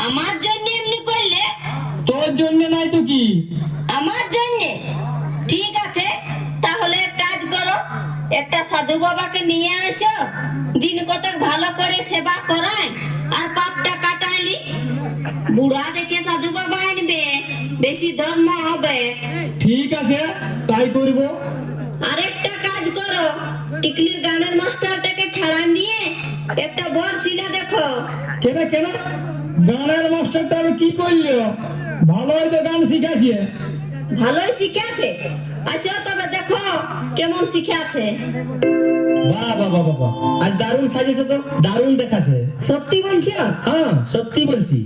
আমার জন্য এমনি করলে? তোর জন্য নাই তো কি? আমার জন্য? ঠিক আছে, তাহলে এক কাজ করো, একটা সাধু বাবাকে নিয়ে আসো, দিন কতক ভালো করে সেবা করাই আর পাপটা কাটাইলি। বুড়া দেখে সাধু বাবা আনবে, বেশি ধর্ম হবে। ঠিক আছে, তাই করব। আরেকটা কাজ করো, টিকলির গানের মাস্টারটাকে ছাড়ান দিয়ে একটা বর ছেলে দেখো। কেন কেন? গানের মাস্টারটা আমি কি করলো? ভালোই তো গান শিখাচ্ছে। ভালোই শিখেছে? আসো তবে দেখো কেমন শিখেছে। বাহ বাহ বাহ বাহ, আজ দারুণ সাজেছে তো, দারুণ দেখাচ্ছে। সত্যি বলছো? হ্যাঁ, সত্যি বলছি।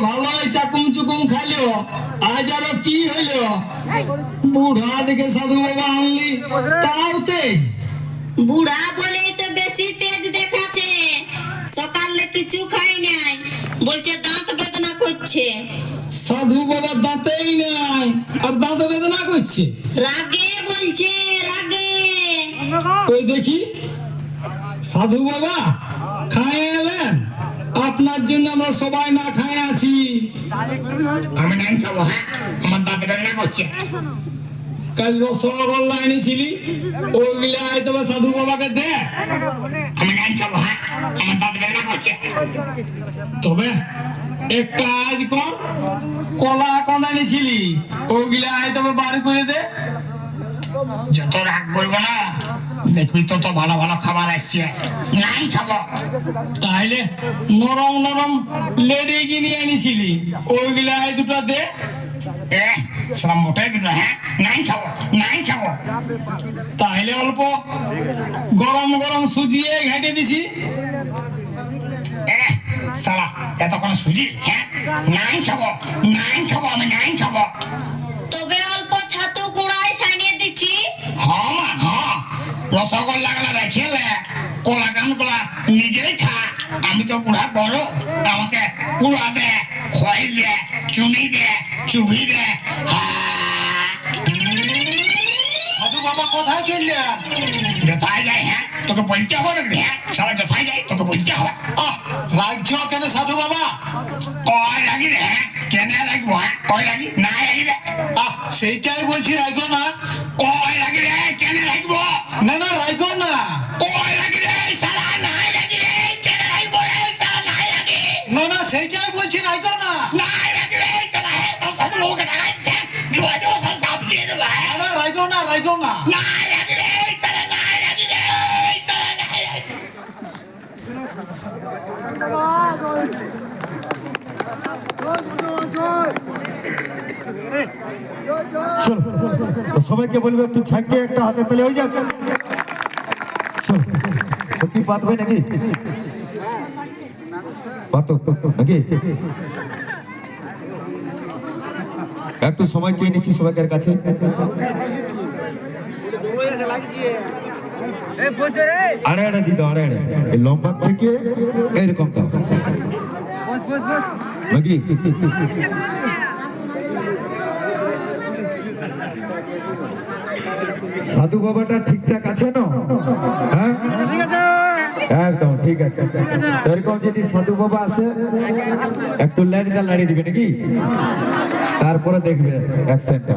ভালোই চাকুম চুকুম খাইলো, আজ আরো কি হইলো? বুড়া দেখে সাধু বাবা আনলি, তাও তেজ। বুড়া বলেই তো বেশি তেজ দেখাচ্ছে। সকালে কিছু খাই নাই, বলছে দাঁত বেদনা করছে। সাধু বাবা দাঁতেই নাই আর দাঁত বেদনা করছে? রাগে বলছে, রাগে। কই দেখি সাধু বাবা খায় এলেন। আপনার জন্য আমরা সবাই না খাই আছি। আমি নাই খাবো, হ্যাঁ আমার দাঁত রান্না করছে। কাল রসগোল্লা এনেছিলি, ওইগুলা তবে সাধু বাবাকে দে। আমি নাই খাবো, হ্যাঁ আমার দাঁত রান্না করছে। তবে এক কাজ কর, কলা কলা এনেছিলি, ওইগুলা তবে বার করে দে। যত রাগ করবো না দেখবি তত ভালো ভালো খাবার আসছে। নাই খাবো। তাহলে নরম নরম লেডি কিনে এনেছিলি, ওইগুলা দুটো দে। সব মোটাই দিল, হ্যাঁ নাই খাবো, নাই খাবো। তাহলে অল্প গরম গরম সুজিয়ে ঘেটে দিছি। সালা এতক্ষণ সুজি, হ্যাঁ নাই খাবো, নাই খাবো, আমি নাই খাবো। তবে অল্প ছাতু গুঁড়াই সানিয়ে দিচ্ছি। হ্যাঁ মা, হ্যাঁ রসগোল্লা গুলা রেখেলে কোলা কান গুলা নিজেই খা। আমি তো বুড়া করো, আমাকে কুড়া দে, খয় দে, চুনি দে, চুবি দে। সাধু বাবা কোথায় চললে? যথায় যায়, হ্যাঁ তোকে বলতে হবে নাকি? হ্যাঁ সারা যথায় যায় তোকে বলতে হবে। রাখছ কেন সাধু বাবা? কয় লাগি রে? হ্যাঁ কেন লাগবো? হ্যাঁ কয় লাগি? নাই লাগি রে। সেইটাই বলছি, রাখো না। কয় লাগি রে? কেন লাগবো? না না, রাখো না। কয় লাগি রে? সালা নাই লাগি রে। কেন লাগবো রে? সালা নাই লাগি। না না, সেইটাই বলছি, রাখো না। নাই লাগি রে। সালা হে তো সব লোক লাগাইছে। দুয়া দুয়া সব সাফ দিয়ে দেবা। না রাখো না, রাখো না। নাই লাগি রে। সালা নাই লাগি রে। সালা নাই লাগি। চলো তো সবাইকে বলবে একটু ছাঁকে একটা হাতে তালে হয়ে যাক। চলো তো কি পাতবে নাকি? পাতো নাকি? একটু সময় চেয়ে নিচ্ছি সবাইকার কাছে। আড়ে আড়ে দিত, আড়ে আড়ে এই লম্বা থেকে এইরকম তো নাকি? সাধু বাবাটা ঠিকঠাক আছে না? হ্যাঁ একদম ঠিক আছে। এরকম যদি সাধু বাবা আসে একটু লেজটা লাড়িয়ে দিবে নাকি, তারপরে দেখবে অ্যাকশনটা।